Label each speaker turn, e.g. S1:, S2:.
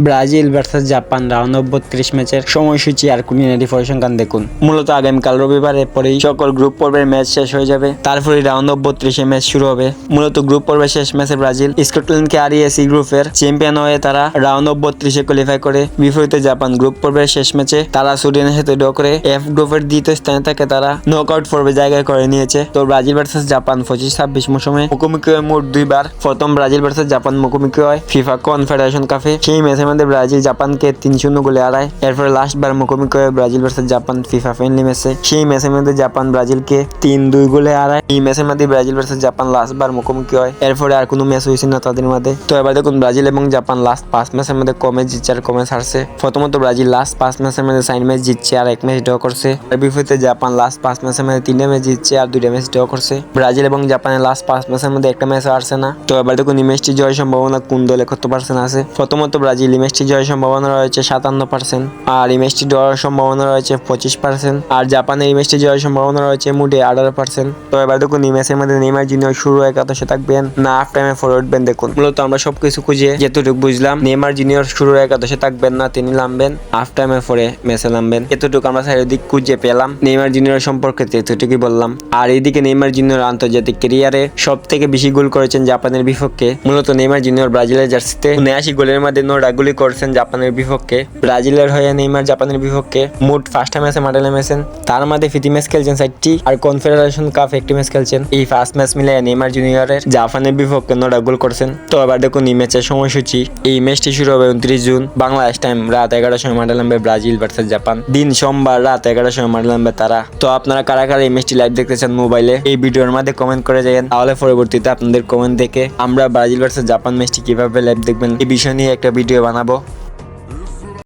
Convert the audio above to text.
S1: Brazil versus Japan round of 32 ম্যাচের সময়সূচি আর culinary পরিসংখ্যান দেখুন। মূলত আগামীকাল রবিবারের পরেই সকল গ্রুপ পর্বের ম্যাচ শেষ হয়ে যাবে, তারপরে রাউন্ড অফ 32 ম্যাচ শুরু হবে। মূলত গ্রুপ পর্বের শেষ ম্যাচে ব্রাজিল স্কটল্যান্ডকে হারিয়ে সি গ্রুপের চ্যাম্পিয়ন হয়ে তারা রাউন্ড অফ 32 কোয়ালিফাই করে। বিপরীতে জাপান গ্রুপ পর্বের শেষ ম্যাচে তারা সুইডেনের সাথে ড্র করে এফ গ্রুপের দ্বিতীয় স্থানে থেকে তারা নকআউট পর্বে জায়গা করে নিয়েছে। তো ব্রাজিল ভার্সেস জাপান 25-26 মৌসুমে মুখোমুখি হয় মোট দুইবার। প্রথম ব্রাজিল ভার্সেস জাপান মুখোমুখি হয় ফিফা কনফেডারেশন কাপে। সেই ম্যাচের মধ্যে ব্রাজিল জাপানকে 3-0 গোলে হারায়। এরপরে লাস্টবার মুখোমুখি হয় Brazil versus Japan FIFA friendly ম্যাচে। সেই ম্যাচের মধ্যে জাপান ব্রাজিলকে 3-2 গোলে হারায়। এই ম্যাচের মধ্যে ব্রাজিল ভার্সেস জাপান লাস্টবার মুখোমুখি হয়। এরপরে আর কোনো ম্যাচ হয়েছে না তাদের মধ্যে। তো এবার দেখুন ব্রাজিল এবং জাপান লাস্ট 5 ম্যাচের মধ্যে কমে জিতছে আর কমে হারছে। প্রথমত ব্রাজিল লাস্ট 5 ম্যাচের মধ্যে 4 ম্যাচ জিতছে আর 1 ম্যাচ ড্র করছে। আর বিপরীতে জাপান লাস্ট 5 ম্যাচের মধ্যে 3 ম্যাচ জিতছে আর 2 ম্যাচ ড্র করছে। ব্রাজিল এবং জাপানের লাস্ট 5 ম্যাচের মধ্যে একটা ম্যাচ হারছে না। তো এবার দেখুন এই ম্যাচটি জয়ের সম্ভাবনা কোন দলে কত পার্সেন্ট আছে। প্রথমত ব্রাজিল এই ম্যাচটি জয়ের সম্ভাবনা রয়েছে 57%, আর এই ম্যাচটি ড্রর সম্ভাবনা রয়েছে 25%, আর জাপানের এই ম্যাচটি জয়ের সম্ভাবনা রয়েছে মোটে 18%। তো এবার দেখুন এই ম্যাচের মধ্যে নেইমার জুনিয়র শুরু একাদশে থাকবেন না হাফ টাইমে ফরওয়ার্ড বেন। দেখুন মূলত আমরা সবকিছু খুঁজে যেতটুকু বুঝলাম নেইমার জুনিয়র শুরু একাদশে থাকবেন না, তিনি নামবেন হাফ টাইমে পরে ম্যাচে নামবেন। এতটুকু আমরা চারিদিক খুঁজে পেলাম। নেইমার জুনিয়র সম্পর্কে এতটুকুই বললাম। আর এইদিকে নেইমার জুনিয়র আন্তর্জাতিক ক্যারিয়ারে সব থেকে বেশি গোল করেছেন জাপানের বিপক্ষে। মূলত নেইমার জুনিয়র ব্রাজিলের জার্সিতে 79 গোলের মধ্যে 9টা গোল করেছেন জাপানের বিপক্ষে। ব্রাজিলের হয়ে নেইমার জাপানের বিপক্ষে মোট 5টা ম্যাচে মাঠে নেমেছেন, তার মধ্যে 50 ম্যাচ খেলছেন 60টি, আর কনফেডারেশন কাপ 1টি ম্যাচ খেলছেন। এই 5 ম্যাচ মিলে নেইমার জুনিয়রের জাপানের বিপক্ষে 9টা গোল করেছেন। তো এবার দেখুন এই ম্যাচের সময়সূচি। এই ম্যাচটি শুরু হবে 29 জুন বাংলাদেশ টাইম রাত 11টার সময় মাঠে নামবে ব্রাজিল ভার্সেস জাপান। দিন সোমবার রাত 11টার সময় মাঠে নামবে তারা। তো আপনারা কারা কারা এই ম্যাচটি লাইভ দেখতে চান মোবাইলে, এই ভিডিওর মধ্যে কমেন্ট করে যাবেন। তাহলে পরবর্তীতে আপনাদের কমেন্ট দেখে আমরা ব্রাজিল ভার্সেস জাপান ম্যাচটি কিভাবে লাইভ দেখবেন এই বিষয় নিয়ে একটা ভিডিও বানাবো।